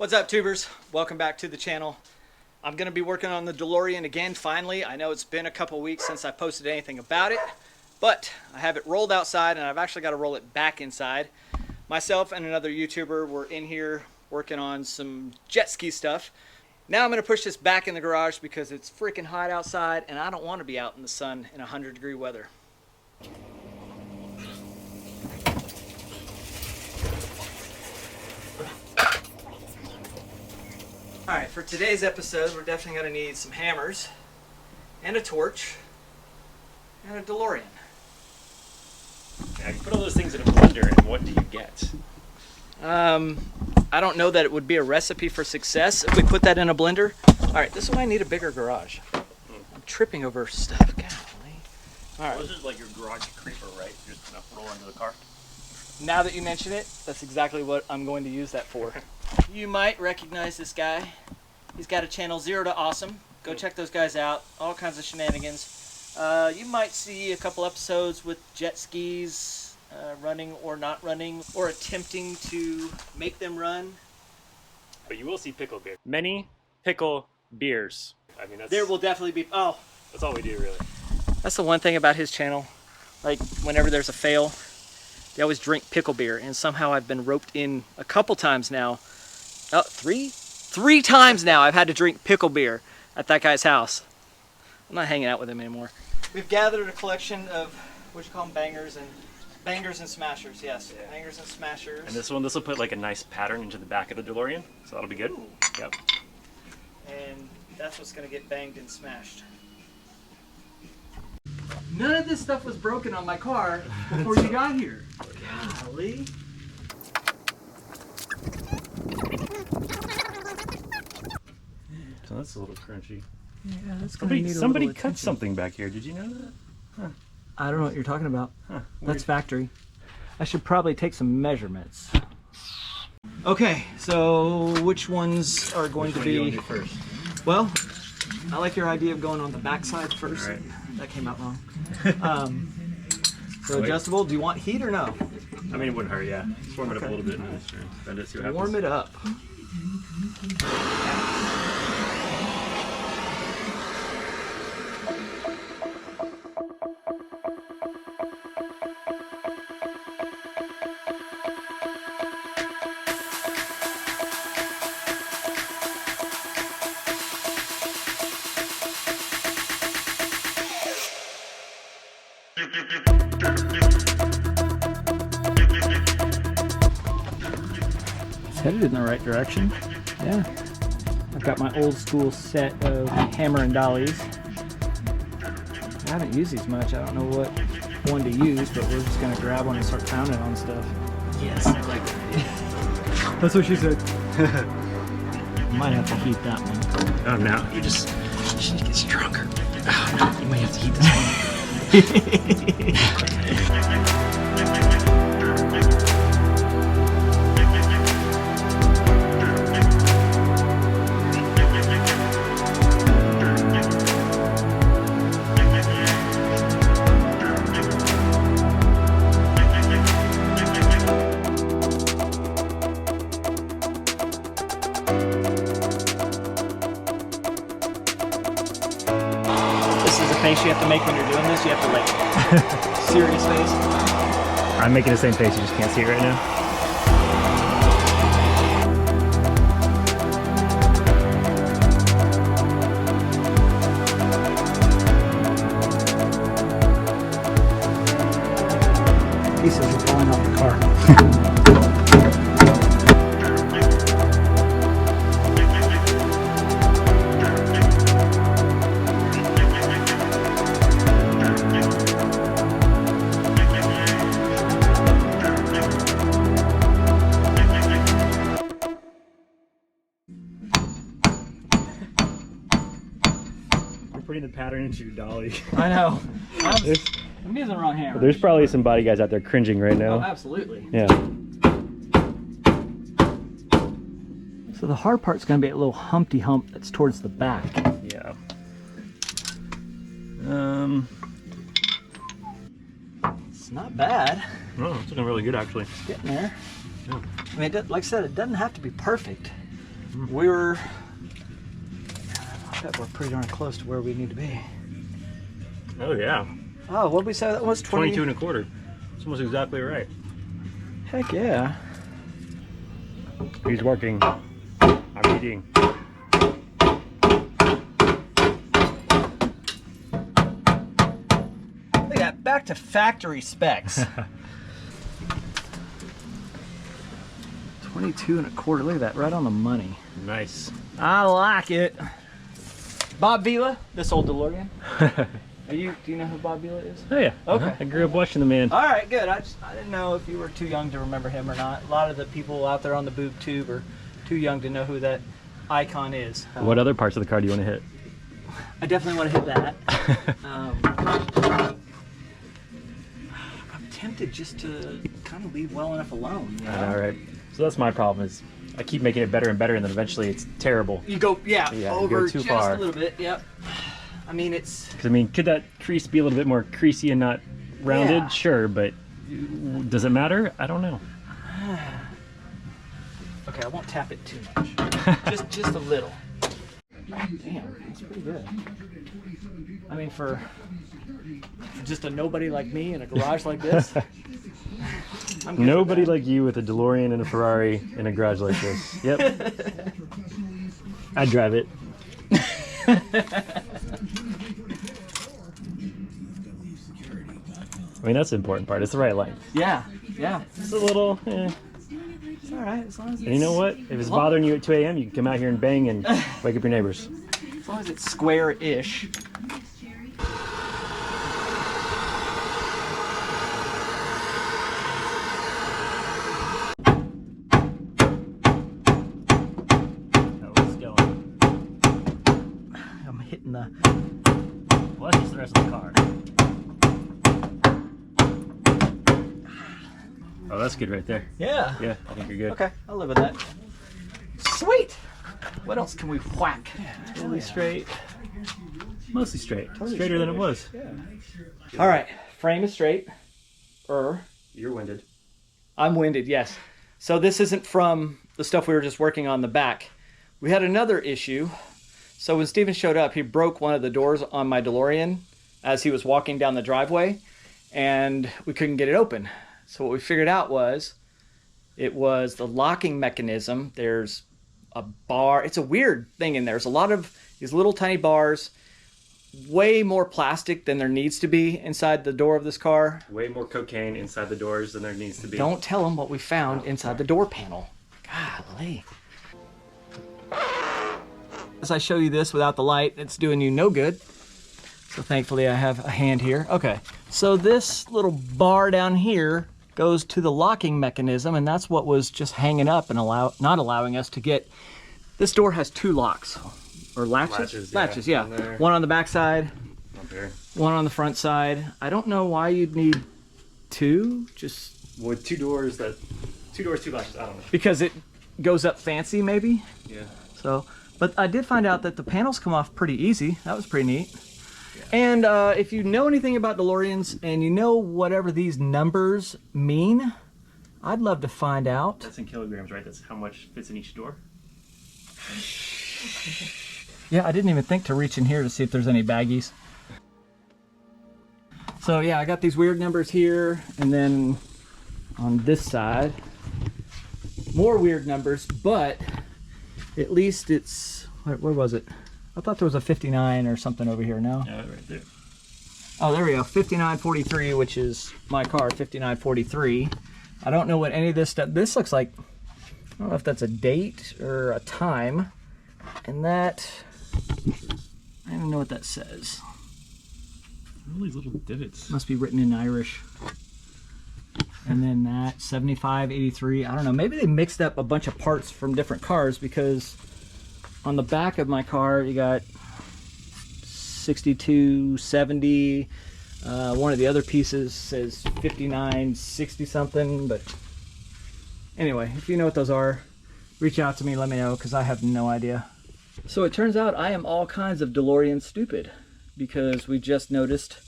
What's up, tubers? Welcome back to the channel. I'm going to be working on the DeLorean again finally. I know it's been a couple weeks since I posted anything about it, but I have it rolled outside and I've actually got to roll it back inside. Myself and another YouTuber were in here working on some jet ski stuff. Now I'm going to push this back in the garage because it's freaking hot outside and I don't want to be out in the sun in 100-degree weather. Alright, for today's episode, we're definitely going to need some hammers, and a torch, and a DeLorean. Yeah, you put all those things in a blender, and what do you get? I don't know that it would be a recipe for success if we put that in a blender. Alright, this is why I need a bigger garage. I'm tripping over stuff. Golly. Alright. Well, this is like your garage creeper, right? You're just going to roll under the car? Now that you mention it, that's exactly what I'm going to use that for. You might recognize this guy. He's got a channel, 0 to Awesome. Go check those guys out. All kinds of shenanigans. You might see a couple episodes with jet skis running or not running, or attempting to make them run. But you will see pickle beer. Many pickle beers. I mean, There will definitely be. Oh, that's all we do, really. that's the one thing about his channel. Like, whenever there's a fail, they always drink pickle beer, and somehow I've been roped in a couple times now. Oh, three times now I've had to drink pickle beer at that guy's house. I'm not hanging out with him anymore. We've gathered a collection of, what you call them, bangers and smashers, yes. Yeah. Bangers and smashers. And this will put like a nice pattern into the back of the DeLorean, so that'll be good. Ooh. Yep. And that's what's going to get banged and smashed. None of this stuff was broken on my car before you got here. Golly. So that's a little crunchy. Yeah, that's Somebody cut something back here. Did you know that? Huh. I don't know what you're talking about. Huh. That's factory. I should probably take some measurements. Okay, so which ones are going to be first? Well, I like your idea of going on the back side first. All right. That came out wrong. So adjustable, do you want heat or no? I mean, it wouldn't hurt, yeah. Just warm it up a little bit and bend it, see what happens. Warm it up. It's headed in the right direction. Yeah. I've got my old school set of hammer and dollies. I haven't used these much. I don't know what one to use, but we're just going to grab one and start pounding on stuff. Yes, I like it. That's what she said. Might have to heat that one. Oh, no. You need to get stronger. Oh, no. You might have to heat this one. Face you have to make when you're doing this, you have to like serious face. I'm making the same face, you just can't see it right now. Pieces are falling off the car. Putting the pattern into your dolly. I know. I'm using the wrong hammer. There's probably some body guys out there cringing right now. Oh, absolutely. Yeah. So the hard part's going to be a little Humpty Hump that's towards the back. Yeah. It's not bad. Oh, it's looking really good actually. It's getting there. Yeah. I mean, like I said, it doesn't have to be perfect. I bet we're pretty darn close to where we need to be. Oh yeah. Oh, what did we say that was? 22 and a quarter. It's almost exactly right. Heck yeah. He's working. I'm eating. Look at that, back to factory specs. 22 and a quarter, look at that, right on the money. Nice. I like it. Bob Vila, this old DeLorean. Do you know who Bob Vila is? Oh yeah. Okay. I grew up watching the man. All right, good. I didn't know if you were too young to remember him or not. A lot of the people out there on the boob tube are too young to know who that icon is. What other parts of the car do you want to hit? I definitely want to hit that. I'm tempted just to kind of leave well enough alone. You know? All right. So that's my problem is I keep making it better and better, and then eventually it's terrible. You go, Yeah, over you go too just far. a little bit. Yep. I mean, it's. Because I mean, could that crease be a little bit more creasy and not rounded? Yeah. Sure, but does it matter? I don't know. Okay, I won't tap it too much. just a little. Damn, that's pretty good. I mean, for just a nobody like me in a garage like this. I'm good Nobody with that. like you with a DeLorean and a Ferrari in a garage like this. Yep. I'd drive it. I mean, that's the important part. It's the right length. Yeah. It's a little, It's all right as long as it's. And you know what? If it's bothering you at 2 a.m., you can come out here and bang and wake up your neighbors. As long as it's square-ish. Oh, it's going. I'm hitting the. Well, that's just the rest of the car. Oh, that's good right there. Yeah. Yeah, I think you're good. Okay, I'll live with that. Sweet. What else can we whack? Totally straight. Mostly straight. Straighter than it was. All right, frame is straight. You're winded. I'm winded, yes. So this isn't from the stuff we were just working on the back. We had another issue. So when Steven showed up, he broke one of the doors on my DeLorean as he was walking down the driveway, and we couldn't get it open. So what we figured out was it was the locking mechanism. There's a bar. It's a weird thing in there. There's a lot of these little tiny bars, way more plastic than there needs to be inside the door of this car. Way more cocaine inside the doors than there needs to be. Don't tell them what we found inside the door panel. Golly. As I show you this without the light, it's doing you no good. So thankfully I have a hand here. Okay, so this little bar down here goes to the locking mechanism, and that's what was just hanging up and not allowing us to get. This door has two locks, or latches? Latches, yeah. on there. One on the back side, Up here. one on the front side. I don't know why you'd need two, just With two doors, two latches, I don't know. because it goes up fancy maybe. Yeah. So, but I did find out that the panels come off pretty easy. That was pretty neat. And if you know anything about DeLoreans and you know whatever these numbers mean, I'd love to find out. That's in kilograms, right? That's how much fits in each door? Yeah, I didn't even think to reach in here to see if there's any baggies. So yeah, I got these weird numbers here, and then on this side, more weird numbers, but at least it's, where was it? I thought there was a 59 or something over here, no? Yeah, right there. Oh, there we go, 5943, which is my car, 5943. I don't know what any of this stuff, this looks like, I don't know if that's a date or a time, and that, I don't even know what that says. All these little divots. Must be written in Irish. And then that, 7583, I don't know, maybe they mixed up a bunch of parts from different cars, because on the back of my car, you got 6270. One of the other pieces says 5960 something, but anyway, if you know what those are, reach out to me, let me know, because I have no idea. So it turns out I am all kinds of DeLorean stupid, because we just noticed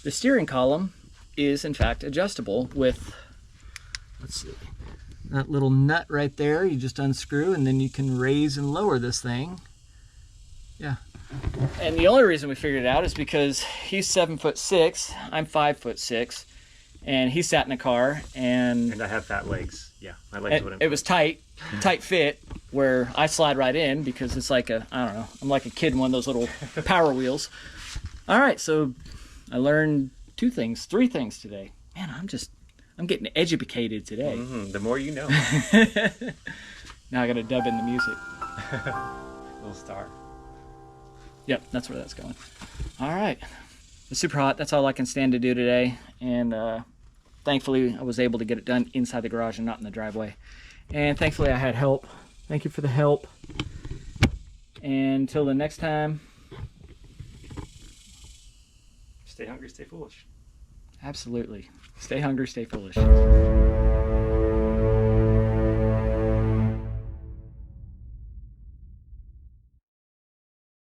the steering column is in fact adjustable with, let's see, that little nut right there, you just unscrew, and then you can raise and lower this thing. Yeah. And the only reason we figured it out is because he's 7'6", I'm 5'6", and he sat in a car, and I have fat legs. Yeah, my legs wouldn't. It was tight fit, where I slide right in because it's like a, I don't know, I'm like a kid in one of those little Power Wheels. All right, so I learned 3 things today. Man, I'm getting educated today. The more you know. Now I gotta dub in the music. Little star. Yep, that's where that's going. All right, it's super hot. That's all I can stand to do today, and thankfully I was able to get it done inside the garage and not in the driveway. And thankfully I had help. Thank you for the help. And until the next time, Stay hungry, stay foolish. absolutely. Stay hungry, stay foolish.